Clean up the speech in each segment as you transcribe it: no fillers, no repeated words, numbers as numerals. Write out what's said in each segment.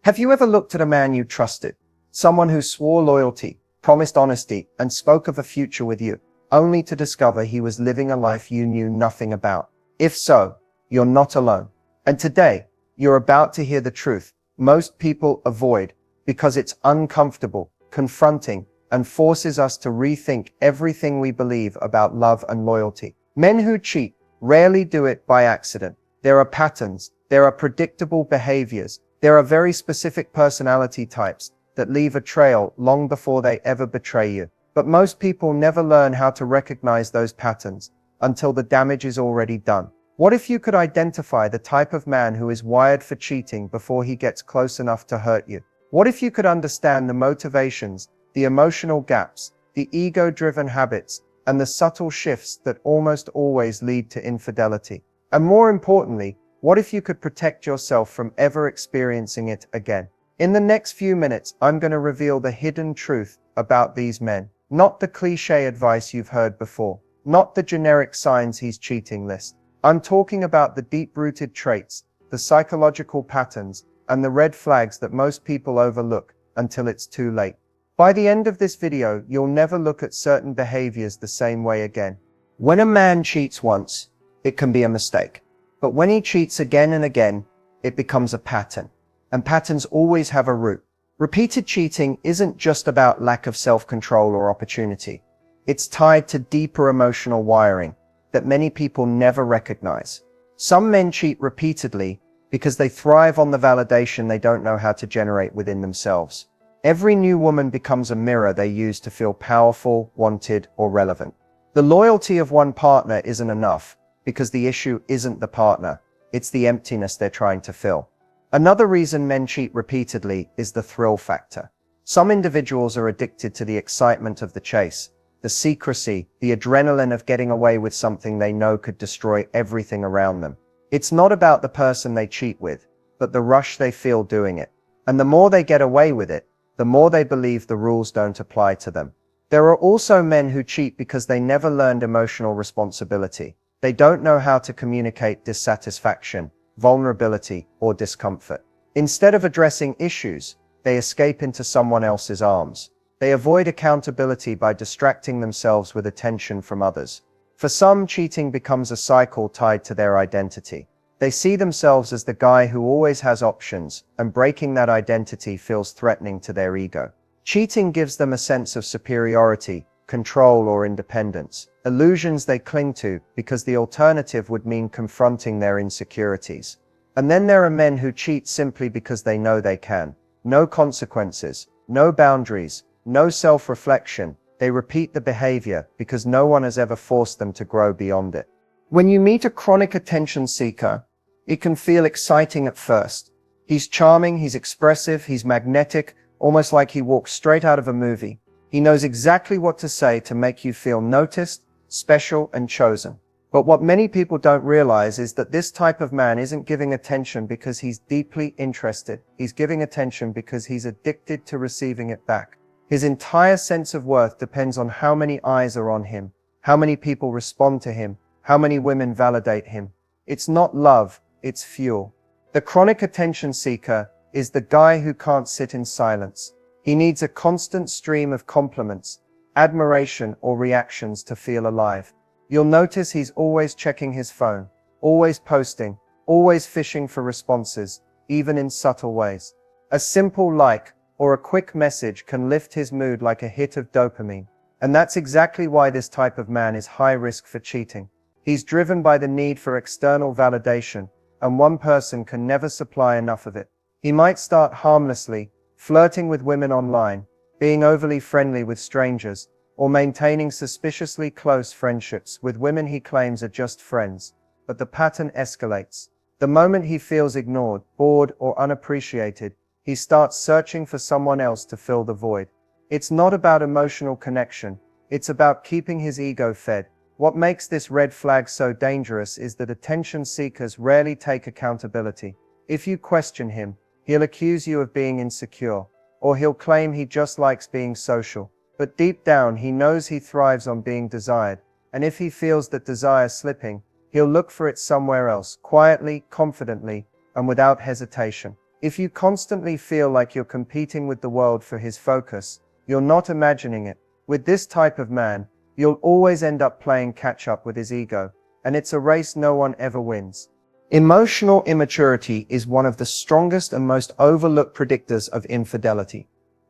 Have you ever looked at a man you trusted, someone who swore loyalty, promised honesty, and spoke of a future with you, only to discover he was living a life you knew nothing about? If so, you're not alone. And today, you're about to hear the truth most people avoid because it's uncomfortable, confronting, and forces us to rethink everything we believe about love and loyalty. Men who cheat rarely do it by accident. There are patterns, there are predictable behaviors, there are very specific personality types that leave a trail long before they ever betray you. But most people never learn how to recognize those patterns until the damage is already done. What if you could identify the type of man who is wired for cheating before he gets close enough to hurt you? What if you could understand the motivations, the emotional gaps, the ego-driven habits, and the subtle shifts that almost always lead to infidelity? And more importantly, what if you could protect yourself from ever experiencing it again? In the next few minutes, I'm going to reveal the hidden truth about these men. Not the cliché advice you've heard before. Not the generic signs he's cheating list. I'm talking about the deep-rooted traits, the psychological patterns, and the red flags that most people overlook until it's too late. By the end of this video, you'll never look at certain behaviors the same way again. When a man cheats once, it can be a mistake. But when he cheats again and again, it becomes a pattern. And patterns always have a root. Repeated cheating isn't just about lack of self-control or opportunity. It's tied to deeper emotional wiring that many people never recognize. Some men cheat repeatedly because they thrive on the validation they don't know how to generate within themselves. Every new woman becomes a mirror they use to feel powerful, wanted, or relevant. The loyalty of one partner isn't enough because the issue isn't the partner, it's the emptiness they're trying to fill. Another reason men cheat repeatedly is the thrill factor. Some individuals are addicted to the excitement of the chase, the secrecy, the adrenaline of getting away with something they know could destroy everything around them. It's not about the person they cheat with, but the rush they feel doing it. And the more they get away with it, the more they believe the rules don't apply to them. There are also men who cheat because they never learned emotional responsibility. They don't know how to communicate dissatisfaction, vulnerability, or discomfort. Instead of addressing issues, they escape into someone else's arms. They avoid accountability by distracting themselves with attention from others. For some, cheating becomes a cycle tied to their identity. They see themselves as the guy who always has options, and breaking that identity feels threatening to their ego. Cheating gives them a sense of superiority, control, or independence, illusions they cling to because the alternative would mean confronting their insecurities. And then there are men who cheat simply because they know they can. No consequences, no boundaries, no self-reflection. They repeat the behavior because no one has ever forced them to grow beyond it. When you meet a chronic attention seeker, it can feel exciting at first. He's charming, he's expressive, he's magnetic, almost like he walks straight out of a movie. He knows exactly what to say to make you feel noticed, special, and chosen. But what many people don't realize is that this type of man isn't giving attention because he's deeply interested. He's giving attention because he's addicted to receiving it back. His entire sense of worth depends on how many eyes are on him, how many people respond to him, how many women validate him. It's not love, it's fuel. The chronic attention seeker is the guy who can't sit in silence. He needs a constant stream of compliments, admiration, or reactions to feel alive. You'll notice he's always checking his phone, always posting, always fishing for responses, even in subtle ways. A simple like or a quick message can lift his mood like a hit of dopamine. And that's exactly why this type of man is high risk for cheating. He's driven by the need for external validation, and one person can never supply enough of it. He might start harmlessly, flirting with women online, being overly friendly with strangers, or maintaining suspiciously close friendships with women he claims are just friends. But the pattern escalates. The moment he feels ignored, bored, or unappreciated, he starts searching for someone else to fill the void. It's not about emotional connection, it's about keeping his ego fed. What makes this red flag so dangerous is that attention seekers rarely take accountability. If you question him, he'll accuse you of being insecure, or he'll claim he just likes being social. But deep down, he knows he thrives on being desired, and if he feels that desire slipping, he'll look for it somewhere else, quietly, confidently, and without hesitation. If you constantly feel like you're competing with the world for his focus, you're not imagining it. With this type of man, you'll always end up playing catch up with his ego, and it's a race no one ever wins. Emotional immaturity is one of the strongest and most overlooked predictors of infidelity,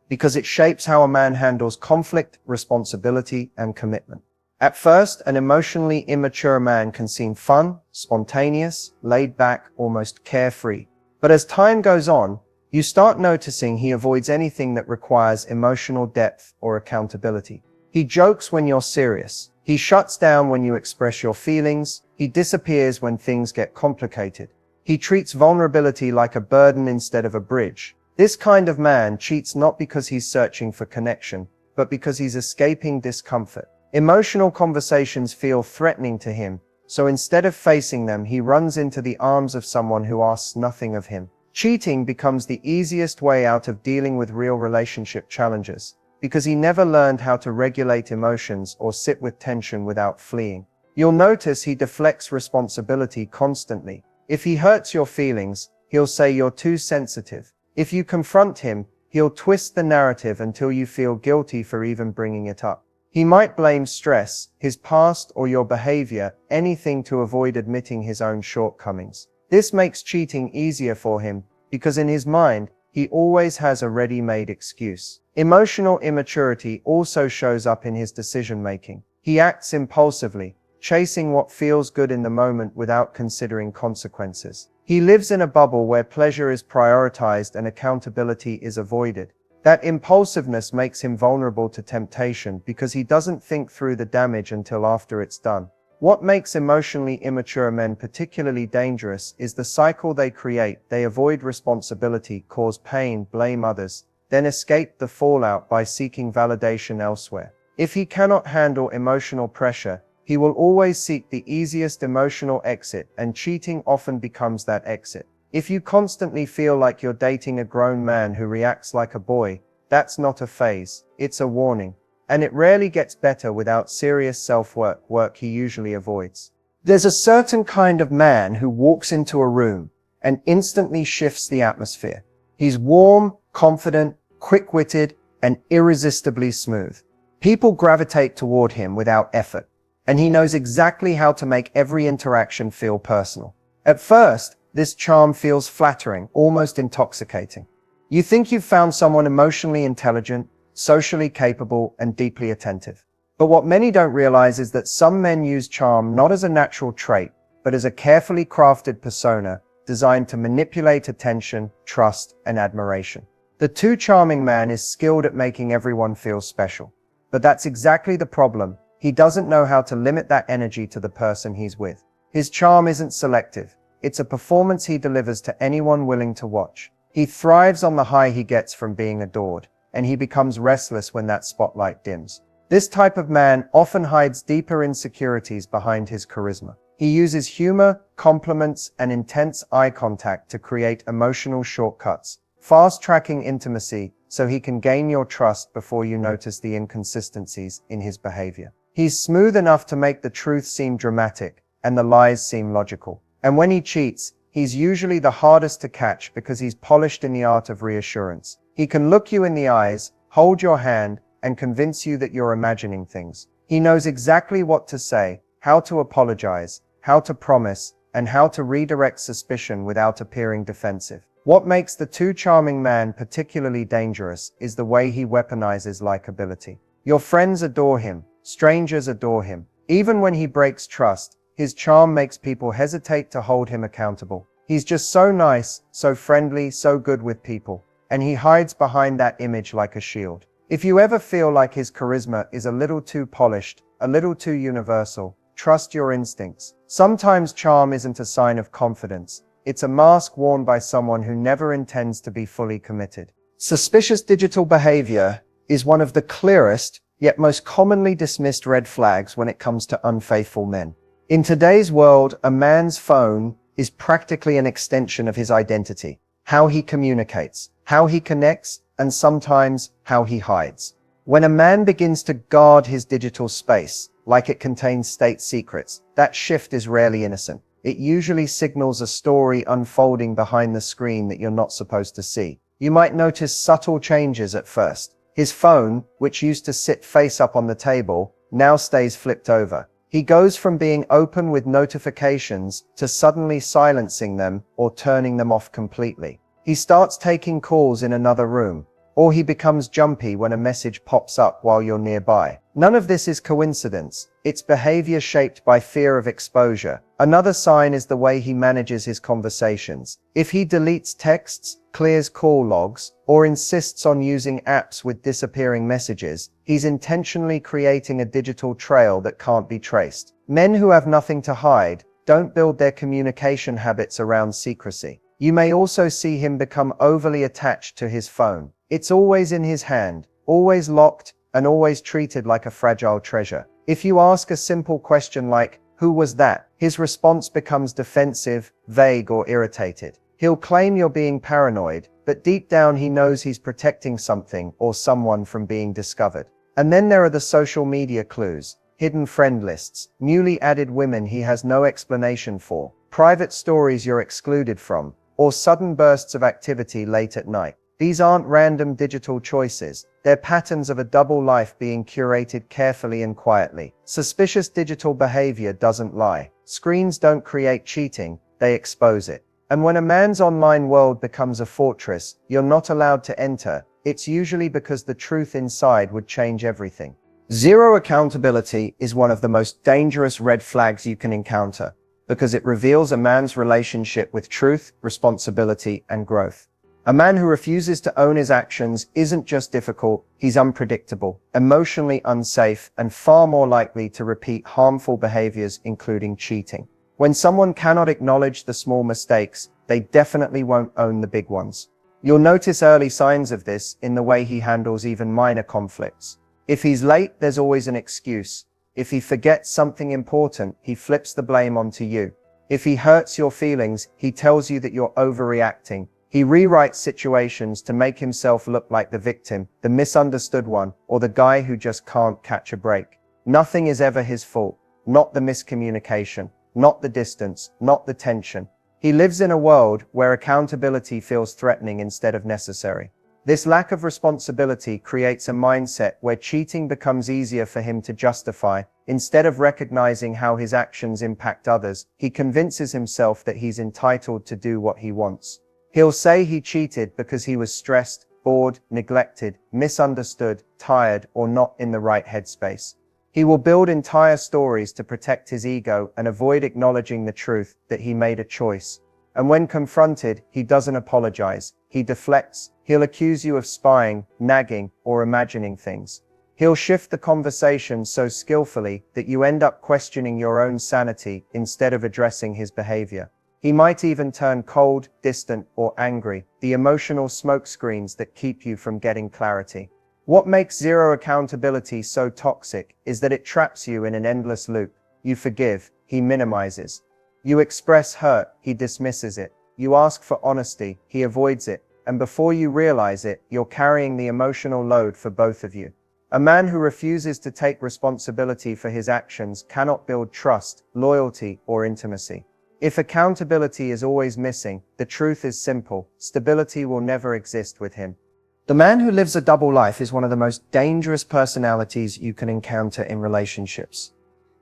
because it shapes how a man handles conflict, responsibility, and commitment. At first, an emotionally immature man can seem fun, spontaneous, laid back, almost carefree. But as time goes on, you start noticing he avoids anything that requires emotional depth or accountability. He jokes when you're serious. He shuts down when you express your feelings. He disappears when things get complicated. He treats vulnerability like a burden instead of a bridge. This kind of man cheats not because he's searching for connection, but because he's escaping discomfort. Emotional conversations feel threatening to him, so instead of facing them, he runs into the arms of someone who asks nothing of him. Cheating becomes the easiest way out of dealing with real relationship challenges, because he never learned how to regulate emotions or sit with tension without fleeing. You'll notice he deflects responsibility constantly. If he hurts your feelings, he'll say you're too sensitive. If you confront him, he'll twist the narrative until you feel guilty for even bringing it up. He might blame stress, his past, or your behavior, anything to avoid admitting his own shortcomings. This makes cheating easier for him, because in his mind, he always has a ready-made excuse. Emotional immaturity also shows up in his decision-making. He acts impulsively, chasing what feels good in the moment without considering consequences. He lives in a bubble where pleasure is prioritized and accountability is avoided. That impulsiveness makes him vulnerable to temptation because he doesn't think through the damage until after it's done. What makes emotionally immature men particularly dangerous is the cycle they create. They avoid responsibility, cause pain, blame others, then escape the fallout by seeking validation elsewhere. If he cannot handle emotional pressure, he will always seek the easiest emotional exit, and cheating often becomes that exit. If you constantly feel like you're dating a grown man who reacts like a boy, that's not a phase, it's a warning. And it rarely gets better without serious work he usually avoids. There's a certain kind of man who walks into a room and instantly shifts the atmosphere. He's warm, confident, quick-witted, and irresistibly smooth. People gravitate toward him without effort, and he knows exactly how to make every interaction feel personal. At first, this charm feels flattering, almost intoxicating. You think you've found someone emotionally intelligent, socially capable, and deeply attentive. But what many don't realize is that some men use charm not as a natural trait, but as a carefully crafted persona designed to manipulate attention, trust, and admiration. The too charming man is skilled at making everyone feel special. But that's exactly the problem. He doesn't know how to limit that energy to the person he's with. His charm isn't selective. It's a performance he delivers to anyone willing to watch. He thrives on the high he gets from being adored, and he becomes restless when that spotlight dims. This type of man often hides deeper insecurities behind his charisma. He uses humor, compliments, and intense eye contact to create emotional shortcuts, fast-tracking intimacy so he can gain your trust before you notice the inconsistencies in his behavior. He's smooth enough to make the truth seem dramatic and the lies seem logical. And when he cheats, he's usually the hardest to catch because he's polished in the art of reassurance. He can look you in the eyes, hold your hand, and convince you that you're imagining things. He knows exactly what to say, how to apologize, how to promise, and how to redirect suspicion without appearing defensive. What makes the too charming man particularly dangerous is the way he weaponizes likability. Your friends adore him, strangers adore him. Even when he breaks trust, his charm makes people hesitate to hold him accountable. He's just so nice, so friendly, so good with people, and he hides behind that image like a shield. If you ever feel like his charisma is a little too polished, a little too universal, trust your instincts. Sometimes charm isn't a sign of confidence. It's a mask worn by someone who never intends to be fully committed. Suspicious digital behavior is one of the clearest, yet most commonly dismissed red flags when it comes to unfaithful men. In today's world, a man's phone is practically an extension of his identity. How he communicates, how he connects, and sometimes how he hides. When a man begins to guard his digital space, like it contains state secrets, that shift is rarely innocent. It usually signals a story unfolding behind the screen that you're not supposed to see. You might notice subtle changes at first. His phone, which used to sit face up on the table, now stays flipped over. He goes from being open with notifications to suddenly silencing them or turning them off completely. He starts taking calls in another room, or he becomes jumpy when a message pops up while you're nearby. None of this is coincidence. It's behavior shaped by fear of exposure. Another sign is the way he manages his conversations. If he deletes texts, clears call logs, or insists on using apps with disappearing messages, he's intentionally creating a digital trail that can't be traced. Men who have nothing to hide don't build their communication habits around secrecy. You may also see him become overly attached to his phone. It's always in his hand, always locked, and always treated like a fragile treasure. If you ask a simple question like, "Who was that?" his response becomes defensive, vague, or irritated. He'll claim you're being paranoid, but deep down he knows he's protecting something or someone from being discovered. And then there are the social media clues, hidden friend lists, newly added women he has no explanation for, private stories you're excluded from, or sudden bursts of activity late at night. These aren't random digital choices. They're patterns of a double life being curated carefully and quietly. Suspicious digital behavior doesn't lie. Screens don't create cheating, they expose it. And when a man's online world becomes a fortress you're not allowed to enter, it's usually because the truth inside would change everything. Zero accountability is one of the most dangerous red flags you can encounter, because it reveals a man's relationship with truth, responsibility, and growth. A man who refuses to own his actions isn't just difficult, he's unpredictable, emotionally unsafe, and far more likely to repeat harmful behaviors, including cheating. When someone cannot acknowledge the small mistakes, they definitely won't own the big ones. You'll notice early signs of this in the way he handles even minor conflicts. If he's late, there's always an excuse. If he forgets something important, he flips the blame onto you. If he hurts your feelings, he tells you that you're overreacting. He rewrites situations to make himself look like the victim, the misunderstood one, or the guy who just can't catch a break. Nothing is ever his fault. Not the miscommunication, not the distance, not the tension. He lives in a world where accountability feels threatening instead of necessary. This lack of responsibility creates a mindset where cheating becomes easier for him to justify. Instead of recognizing how his actions impact others, he convinces himself that he's entitled to do what he wants. He'll say he cheated because he was stressed, bored, neglected, misunderstood, tired, or not in the right headspace. He will build entire stories to protect his ego and avoid acknowledging the truth that he made a choice. And when confronted, he doesn't apologize. He deflects. He'll accuse you of spying, nagging, or imagining things. He'll shift the conversation so skillfully that you end up questioning your own sanity instead of addressing his behavior. He might even turn cold, distant, or angry, the emotional smokescreens that keep you from getting clarity. What makes zero accountability so toxic is that it traps you in an endless loop. You forgive, he minimizes. You express hurt, he dismisses it. You ask for honesty, he avoids it. And before you realize it, you're carrying the emotional load for both of you. A man who refuses to take responsibility for his actions cannot build trust, loyalty, or intimacy. If accountability is always missing, the truth is simple: stability will never exist with him. The man who lives a double life is one of the most dangerous personalities you can encounter in relationships,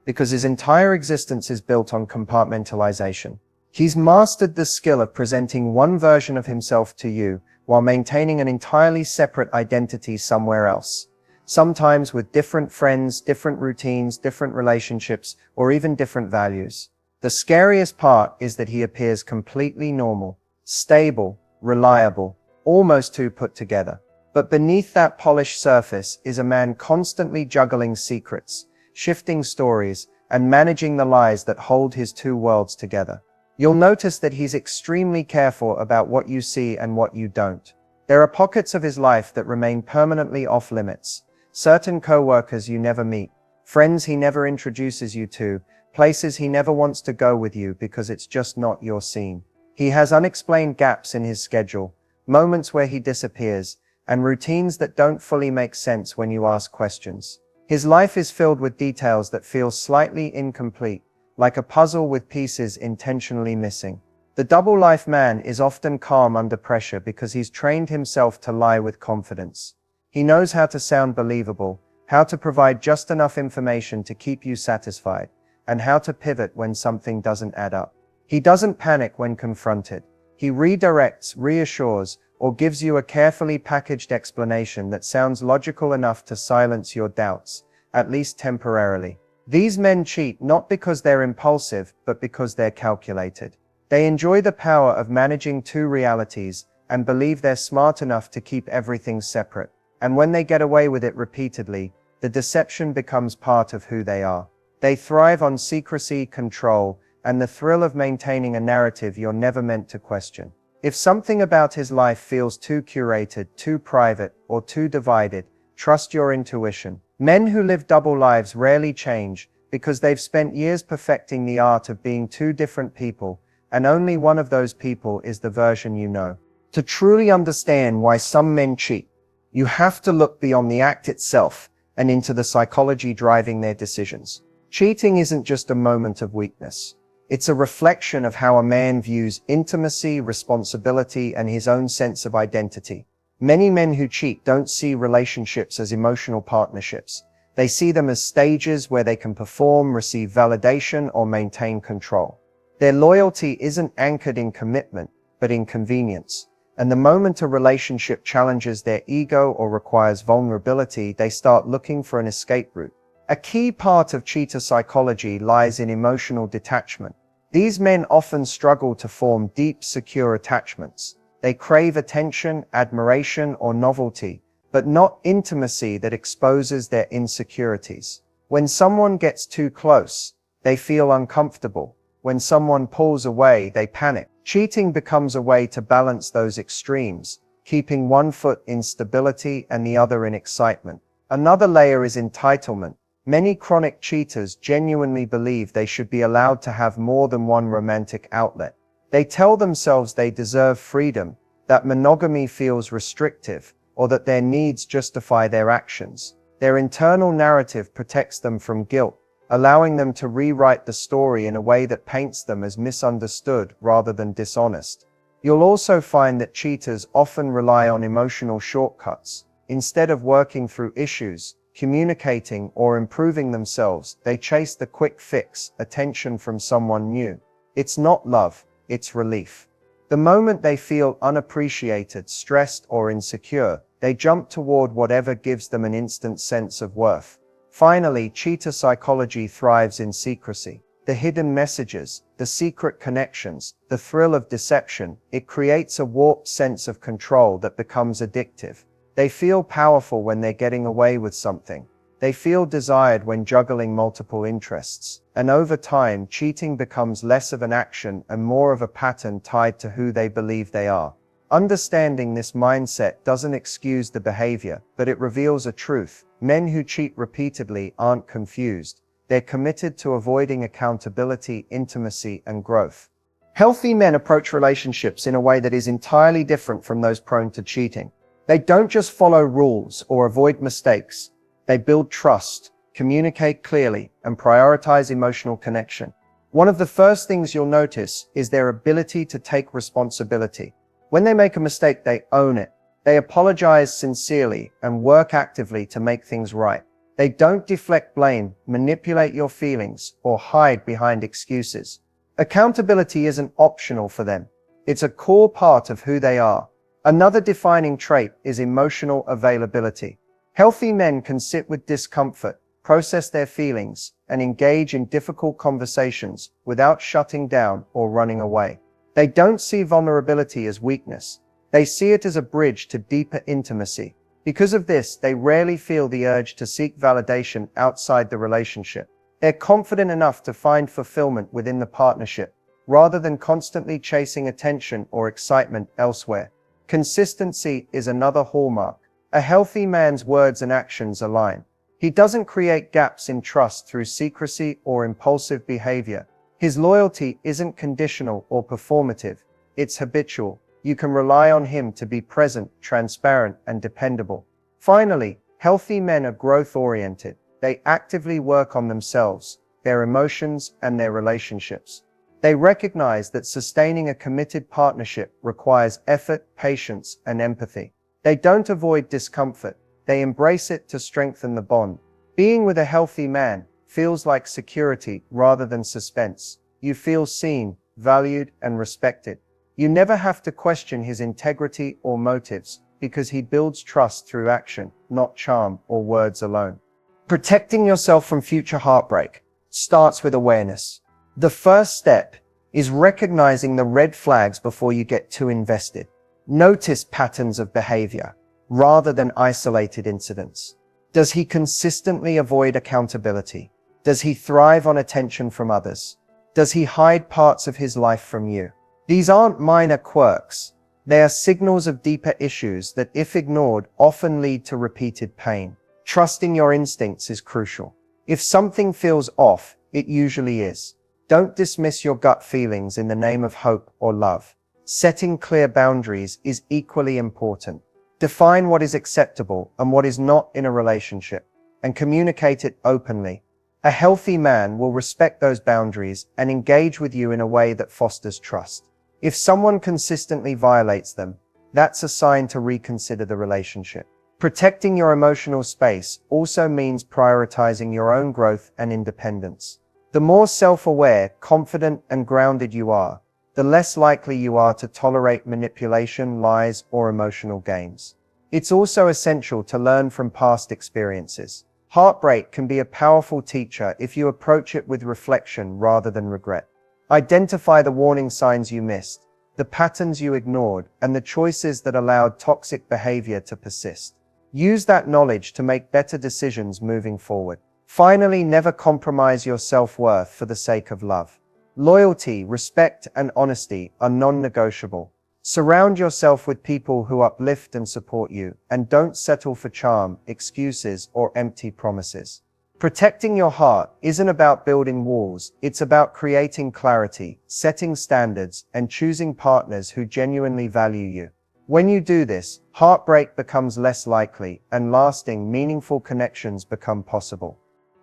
because his entire existence is built on compartmentalization. He's mastered the skill of presenting one version of himself to you while maintaining an entirely separate identity somewhere else, sometimes with different friends, different routines, different relationships, or even different values. The scariest part is that he appears completely normal, stable, reliable, almost too put together. But beneath that polished surface is a man constantly juggling secrets, shifting stories, and managing the lies that hold his two worlds together. You'll notice that he's extremely careful about what you see and what you don't. There are pockets of his life that remain permanently off limits. Certain co-workers you never meet, friends he never introduces you to, places he never wants to go with you because it's just not your scene. He has unexplained gaps in his schedule, moments where he disappears, and routines that don't fully make sense when you ask questions. His life is filled with details that feel slightly incomplete, like a puzzle with pieces intentionally missing. The double-life man is often calm under pressure because he's trained himself to lie with confidence. He knows how to sound believable, how to provide just enough information to keep you satisfied, and how to pivot when something doesn't add up. He doesn't panic when confronted. He redirects, reassures, or gives you a carefully packaged explanation that sounds logical enough to silence your doubts, at least temporarily. These men cheat not because they're impulsive, but because they're calculated. They enjoy the power of managing two realities and believe they're smart enough to keep everything separate. And when they get away with it repeatedly, the deception becomes part of who they are. They thrive on secrecy, control, and the thrill of maintaining a narrative you're never meant to question. If something about his life feels too curated, too private, or too divided, trust your intuition. Men who live double lives rarely change because they've spent years perfecting the art of being two different people, and only one of those people is the version you know. To truly understand why some men cheat, you have to look beyond the act itself and into the psychology driving their decisions. Cheating isn't just a moment of weakness. It's a reflection of how a man views intimacy, responsibility, and his own sense of identity. Many men who cheat don't see relationships as emotional partnerships. They see them as stages where they can perform, receive validation, or maintain control. Their loyalty isn't anchored in commitment, but in convenience. And the moment a relationship challenges their ego or requires vulnerability, they start looking for an escape route. A key part of cheater psychology lies in emotional detachment. These men often struggle to form deep, secure attachments. They crave attention, admiration, or novelty, but not intimacy that exposes their insecurities. When someone gets too close, they feel uncomfortable. When someone pulls away, they panic. Cheating becomes a way to balance those extremes, keeping one foot in stability and the other in excitement. Another layer is entitlement. Many chronic cheaters genuinely believe they should be allowed to have more than one romantic outlet. They tell themselves they deserve freedom, that monogamy feels restrictive, or that their needs justify their actions. Their internal narrative protects them from guilt, allowing them to rewrite the story in a way that paints them as misunderstood rather than dishonest. You'll also find that cheaters often rely on emotional shortcuts. Instead of working through issues, communicating, or improving themselves, they chase the quick fix, attention from someone new. It's not love, it's relief. The moment they feel unappreciated, stressed, or insecure, they jump toward whatever gives them an instant sense of worth. Finally, cheater psychology thrives in secrecy. The hidden messages, the secret connections, the thrill of deception, it creates a warped sense of control that becomes addictive. They feel powerful when they're getting away with something. They feel desired when juggling multiple interests. And over time, cheating becomes less of an action and more of a pattern tied to who they believe they are. Understanding this mindset doesn't excuse the behavior, but it reveals a truth. Men who cheat repeatedly aren't confused. They're committed to avoiding accountability, intimacy, and growth. Healthy men approach relationships in a way that is entirely different from those prone to cheating. They don't just follow rules or avoid mistakes. They build trust, communicate clearly, and prioritize emotional connection. One of the first things you'll notice is their ability to take responsibility. When they make a mistake, they own it. They apologize sincerely and work actively to make things right. They don't deflect blame, manipulate your feelings, or hide behind excuses. Accountability isn't optional for them. It's a core part of who they are. Another defining trait is emotional availability. Healthy men can sit with discomfort, process their feelings, and engage in difficult conversations without shutting down or running away. They don't see vulnerability as weakness. They see it as a bridge to deeper intimacy. Because of this, they rarely feel the urge to seek validation outside the relationship. They're confident enough to find fulfillment within the partnership, rather than constantly chasing attention or excitement elsewhere. Consistency is another hallmark. A healthy man's words and actions align. He doesn't create gaps in trust through secrecy or impulsive behavior. His loyalty isn't conditional or performative. It's habitual. You can rely on him to be present, transparent, and dependable. Finally, healthy men are growth-oriented. They actively work on themselves. their emotions, and their relationships. They recognize that sustaining a committed partnership requires effort, patience, and empathy. They don't avoid discomfort, they embrace it to strengthen the bond. Being with a healthy man feels like security rather than suspense. You feel seen, valued, and respected. You never have to question his integrity or motives because he builds trust through action, not charm or words alone. Protecting yourself from future heartbreak starts with awareness. The first step is recognizing the red flags before you get too invested. Notice patterns of behavior rather than isolated incidents. Does he consistently avoid accountability? Does he thrive on attention from others? Does he hide parts of his life from you? These aren't minor quirks. They are signals of deeper issues that, if ignored, often lead to repeated pain. Trusting your instincts is crucial. If something feels off, it usually is. Don't dismiss your gut feelings in the name of hope or love. Setting clear boundaries is equally important. Define what is acceptable and what is not in a relationship, and communicate it openly. A healthy man will respect those boundaries and engage with you in a way that fosters trust. If someone consistently violates them, that's a sign to reconsider the relationship. Protecting your emotional space also means prioritizing your own growth and independence. The more self-aware, confident, and grounded you are, the less likely you are to tolerate manipulation, lies, or emotional games. It's also essential to learn from past experiences. Heartbreak can be a powerful teacher if you approach it with reflection rather than regret. Identify the warning signs you missed, the patterns you ignored, and the choices that allowed toxic behavior to persist. Use that knowledge to make better decisions moving forward. Finally, never compromise your self-worth for the sake of love. Loyalty, respect, and honesty are non-negotiable. Surround yourself with people who uplift and support you, and don't settle for charm, excuses, or empty promises. Protecting your heart isn't about building walls, it's about creating clarity, setting standards, and choosing partners who genuinely value you. When you do this, heartbreak becomes less likely, and lasting, meaningful connections become possible.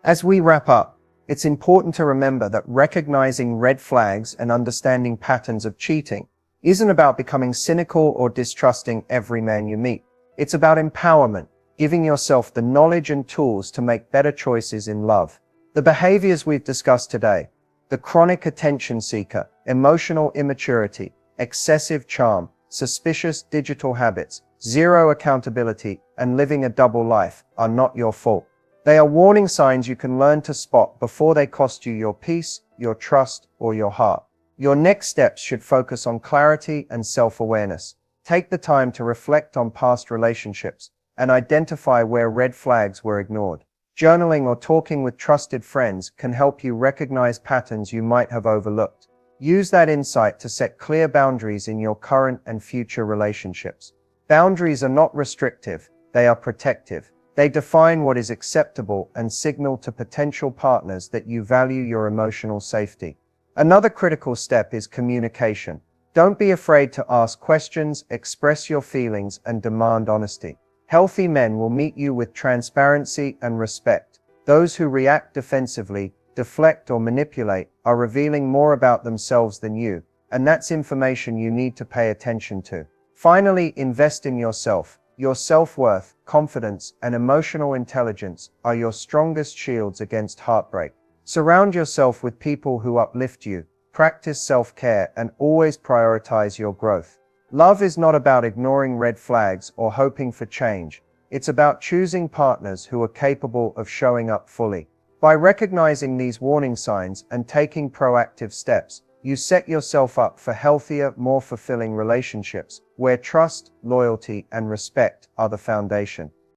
As we wrap up, it's important to remember that recognizing red flags and understanding patterns of cheating isn't about becoming cynical or distrusting every man you meet. It's about empowerment, giving yourself the knowledge and tools to make better choices in love. The behaviors we've discussed today, the chronic attention seeker, emotional immaturity, excessive charm, suspicious digital habits, zero accountability, and living a double life, are not your fault. They are warning signs you can learn to spot before they cost you your peace, your trust, or your heart. Your next steps should focus on clarity and self-awareness. Take the time to reflect on past relationships and identify where red flags were ignored. Journaling or talking with trusted friends can help you recognize patterns you might have overlooked. Use that insight to set clear boundaries in your current and future relationships. Boundaries are not restrictive, they are protective. They define what is acceptable and signal to potential partners that you value your emotional safety. Another critical step is communication. Don't be afraid to ask questions, express your feelings, and demand honesty. Healthy men will meet you with transparency and respect. Those who react defensively, deflect, or manipulate are revealing more about themselves than you, and that's information you need to pay attention to. Finally, invest in yourself. Your self-worth, confidence, and emotional intelligence are your strongest shields against heartbreak. Surround yourself with people who uplift you, practice self-care, and always prioritize your growth. Love is not about ignoring red flags or hoping for change. It's about choosing partners who are capable of showing up fully. By recognizing these warning signs and taking proactive steps, you set yourself up for healthier, more fulfilling relationships, where trust, loyalty, and respect are the foundation.